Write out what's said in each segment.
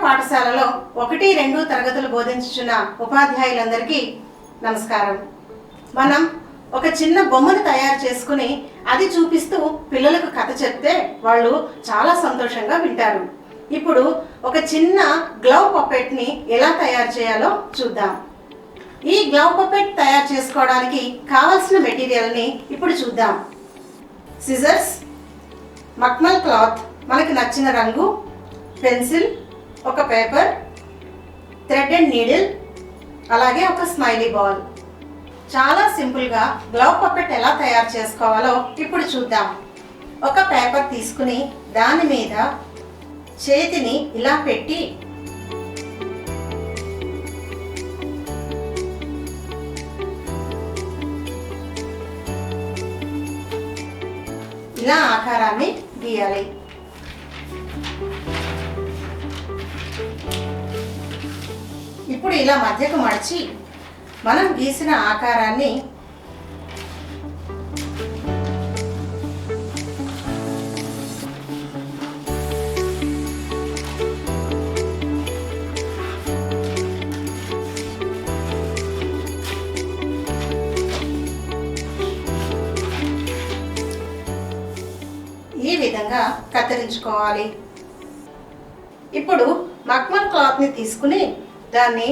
పాఠశాలలో 1, 2 తరగతులు బోధించుచున్న ఉపాధ్యాయులందరికీ నమస్కారం. మనం ఒక చిన్న బొమ్మను తయారు చేసుకుని అది చూపిస్తూ పిల్లలకు కథ చెప్తే వాళ్ళు చాలా సంతోషంగా వింటారు. ఇప్పుడు ఒక చిన్న గ్లవ్ పప్పెట్ని ఎలా తయారు చేయాలో చూద్దాం. ఈ గ్లవ్ పప్పెట్ తయారు చేసుకోవడానికి కావాల్సిన మెటీరియల్ని ఇప్పుడు చూద్దాం. సిజర్స్, మక్మల్ క్లాత్, మనకు నచ్చిన రంగు, పెన్సిల్, ఒక పేపర్, థ్రెడ్ అండ్ నీడిల్, అలాగే ఒక స్మైలీ బాల్. చాలా సింపుల్గా గ్లవ్ పప్పెట్ ఎలా తయారు చేసుకోవాలో ఇప్పుడు చూద్దాం. ఒక పేపర్ తీసుకుని దాని మీద చేతిని ఇలా పెట్టి ఇలా ఆకారాన్ని గీయాలి. ఇప్పుడు ఇలా మధ్యకు మడిచి మనం గీసిన ఆకారాన్ని ఈ విధంగా కత్తిరించుకోవాలి. ఇప్పుడు మక్మల్ క్లాత్ని తీసుకుని దాన్ని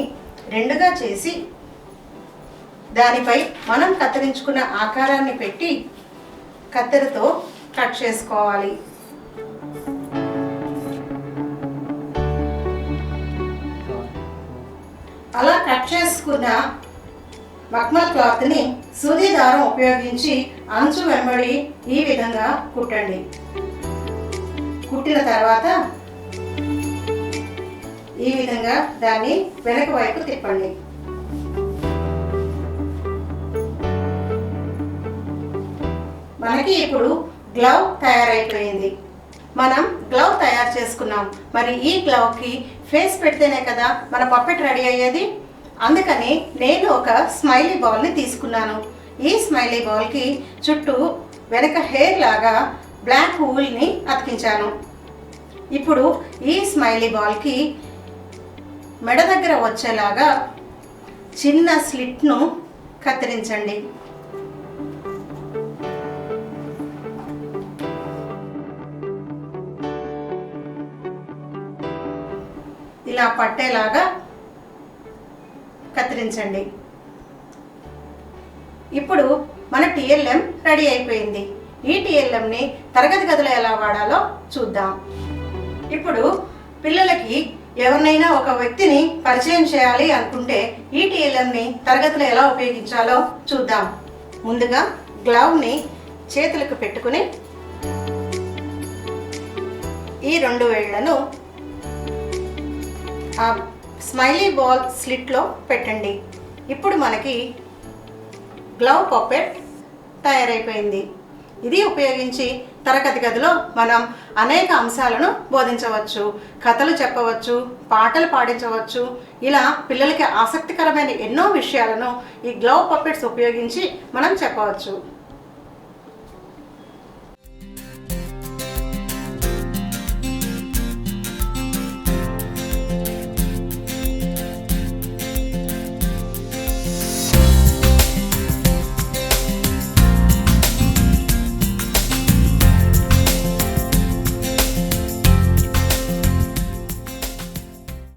రెండుగా చేసి దానిపై మనం కత్తిరించుకున్న ఆకారాన్ని పెట్టి కత్తెరతో కట్ చేసుకోవాలి. అలా కట్ చేసుకున్న మక్మల్ క్లాత్ని సూది దారం ఉపయోగించి అంచు వెంబడి ఈ విధంగా కుట్టండి. కుట్టిన తర్వాత ఈ విధంగా దాన్ని వెనక వైపు తిప్పండి. మనకి ఇప్పుడు గ్లవ్ తయారైపోయింది. మనం గ్లవ్ తయారు చేసుకున్నాం. మరి ఈ గ్లవ్కి ఫేస్ పెడితేనే కదా మన పప్పెట్ రెడీ అయ్యేది. అందుకని నేను ఒక స్మైలీ బాల్ని తీసుకున్నాను. ఈ స్మైలీ బాల్కి చుట్టూ వెనక హెయిర్ లాగా బ్లాక్ ఊల్ని అతికించాను. ఇప్పుడు ఈ స్మైలీ బాల్కి మెడ దగ్గర వచ్చేలాగా చిన్న స్లిట్ను కత్తిరించండి. ఇలా పట్టేలాగా కత్తిరించండి. ఇప్పుడు మన టిఎల్ఎం రెడీ అయిపోయింది. ఈ టిఎల్ఎంని తరగతి గదిలో ఎలా వాడాలో చూద్దాం. ఇప్పుడు పిల్లలకి ఎవరినైనా ఒక వ్యక్తిని పరిచయం చేయాలి అనుకుంటే ఈ టిఎల్ఎంని తరగతిలో ఎలా ఉపయోగించాలో చూద్దాం. ముందుగా గ్లవ్ని చేతులకు పెట్టుకుని ఈ 2 వేళ్లను ఆ స్మైలీ బాల్ స్లిట్లో పెట్టండి. ఇప్పుడు మనకి గ్లవ్ పప్పెట్ తయారైపోయింది. ఇది ఉపయోగించి తరగతి గదిలో మనం అనేక అంశాలను బోధించవచ్చు, కథలు చెప్పవచ్చు, పాటలు పాడించవచ్చు. ఇలా పిల్లలకి ఆసక్తికరమైన ఎన్నో విషయాలను ఈ గ్లవ్ పప్పెట్స్ ఉపయోగించి మనం చెప్పవచ్చు.